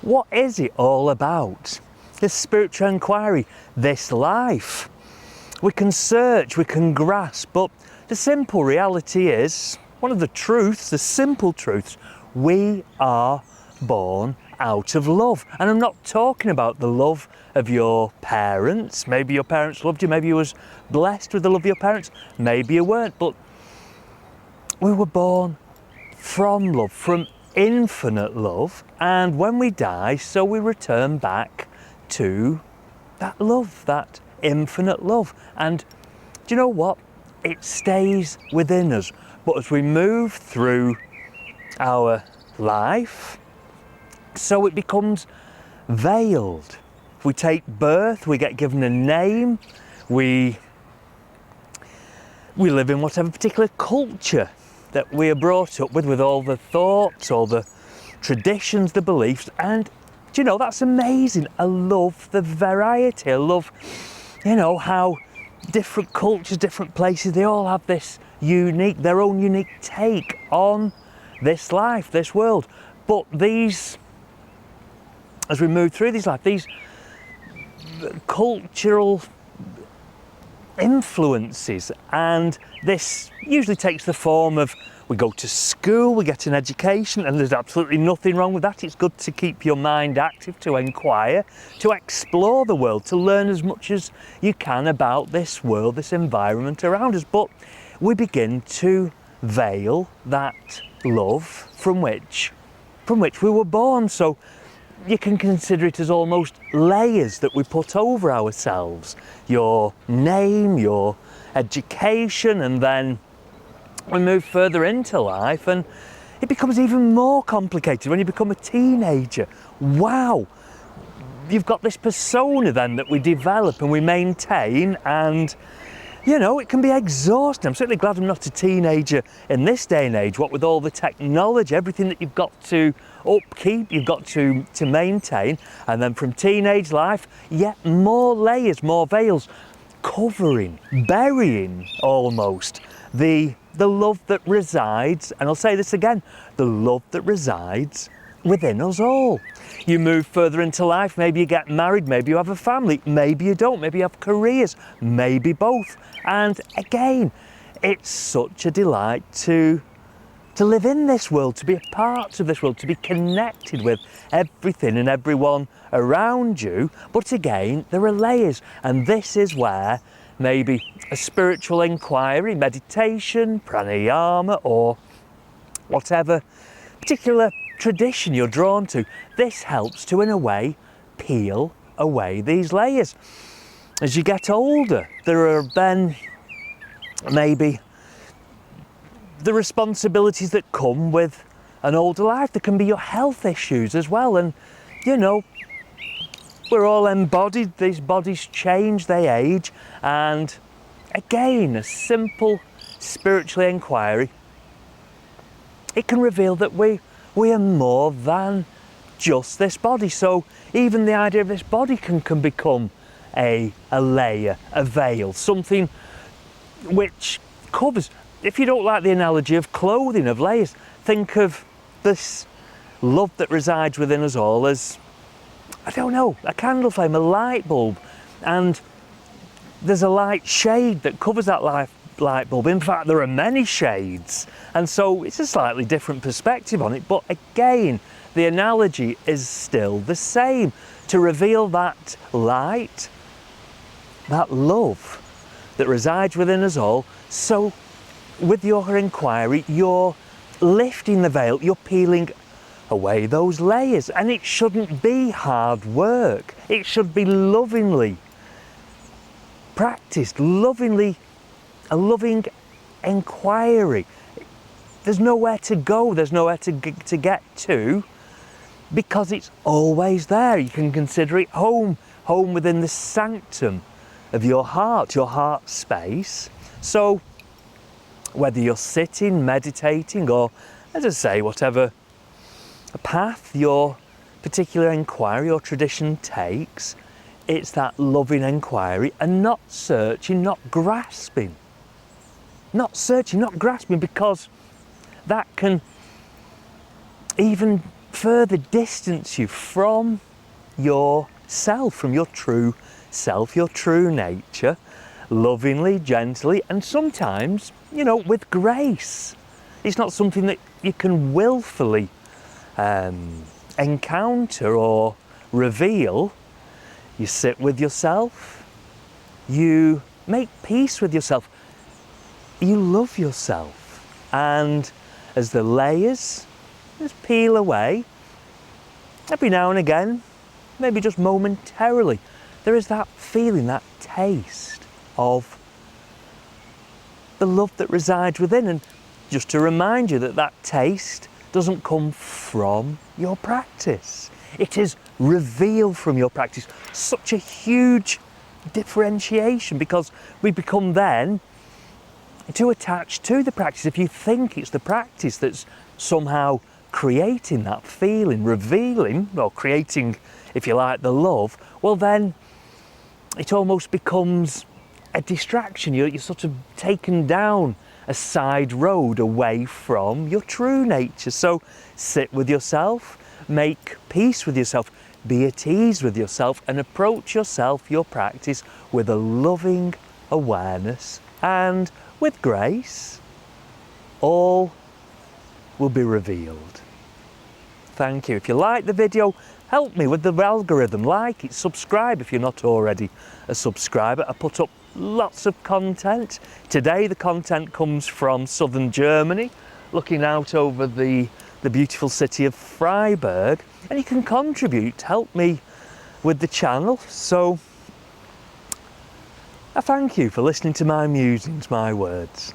What is it all about? This spiritual inquiry, this life. We can search, we can grasp, but the simple reality is, one of the truths, the simple truths, we are born out of love. And I'm not talking about the love of your parents. Maybe your parents loved you, maybe you was blessed with the love of your parents, maybe you weren't, but we were born from love, from infinite love, and when we die, so we return back to that love, that infinite love. And do you know what? It stays within us, but as we move through our life, so it becomes veiled. We take birth, we get given a name, we live in whatever particular culture that we are brought up with all the thoughts, all the traditions, the beliefs, and do you know, that's amazing. I love the variety. I love, you know, how different cultures, different places, they all have this their own unique take on this life, this world. But these, as we move through this life, these cultural influences, and this usually takes the form of, we go to school, we get an education, and there's absolutely nothing wrong with that. It's good to keep your mind active, to inquire, to explore the world, to learn as much as you can about this world, this environment around us. But we begin to veil that love from which we were born. So you can consider it as almost layers that we put over ourselves. Your name, your education, and then we move further into life and it becomes even more complicated when you become a teenager. Wow! You've got this persona then that we develop and we maintain, and you know, it can be exhausting. I'm certainly glad I'm not a teenager in this day and age, what with all the technology, everything that you've got to upkeep, you've got to maintain, and then from teenage life, yet more layers, more veils, covering, burying almost the love that resides, and I'll say this again, the love that resides within us all. You move further into life, maybe you get married, maybe you have a family, maybe you don't, maybe you have careers, maybe both. And again, it's such a delight to live in this world, to be a part of this world, to be connected with everything and everyone around you. But again, there are layers, and this is where maybe a spiritual inquiry, meditation, pranayama, or whatever particular tradition you're drawn to, this helps to, in a way, peel away these layers. As you get older, there are then maybe the responsibilities that come with an older life. There can be your health issues as well, and you know, we're all embodied, these bodies change, they age, and again, a simple spiritual inquiry, it can reveal that we are more than just this body. So even the idea of this body can become a layer, a veil, something which covers. If you don't like the analogy of clothing, of layers, think of this love that resides within us all as, I don't know, a candle flame, a light bulb, and there's a light shade that covers that light bulb. In fact, there are many shades, and so it's a slightly different perspective on it, but again, the analogy is still the same, to reveal that light, that love that resides within us all. So with your inquiry, you're lifting the veil, you're peeling away those layers, and it shouldn't be hard work. It should be lovingly practiced, lovingly, a loving inquiry. There's nowhere to go, there's nowhere to get to, because it's always there. You can consider it home within the sanctum of your heart space. So whether you're sitting, meditating, or, as I say, whatever path your particular inquiry or tradition takes, it's that loving inquiry, and not searching, not grasping. Not searching, not grasping, because that can even further distance you from yourself, from your true self, your true nature, lovingly, gently, and sometimes, with grace. It's not something that you can willfully encounter or reveal. You sit with yourself, you make peace with yourself, you love yourself, and as the layers just peel away, every now and again, maybe just momentarily, there is that feeling, that taste of the love that resides within. And just to remind you that that taste doesn't come from your practice. It is revealed from your practice. Such a huge differentiation, because we become then too attached to the practice. If you think it's the practice that's somehow creating that feeling, revealing, or creating, if you like, the love, well then it almost becomes a distraction. You're sort of taken down a side road away from your true nature. So sit with yourself, make peace with yourself, be at ease with yourself, and approach yourself, your practice, with a loving awareness, and with grace, all will be revealed. Thank you. If you like the video, help me with the algorithm. Like it, subscribe if you're not already a subscriber. I put up lots of content. Today the content comes from southern Germany, looking out over the beautiful city of Freiburg, and you can contribute, help me with the channel. So I thank you for listening to my musings, my words.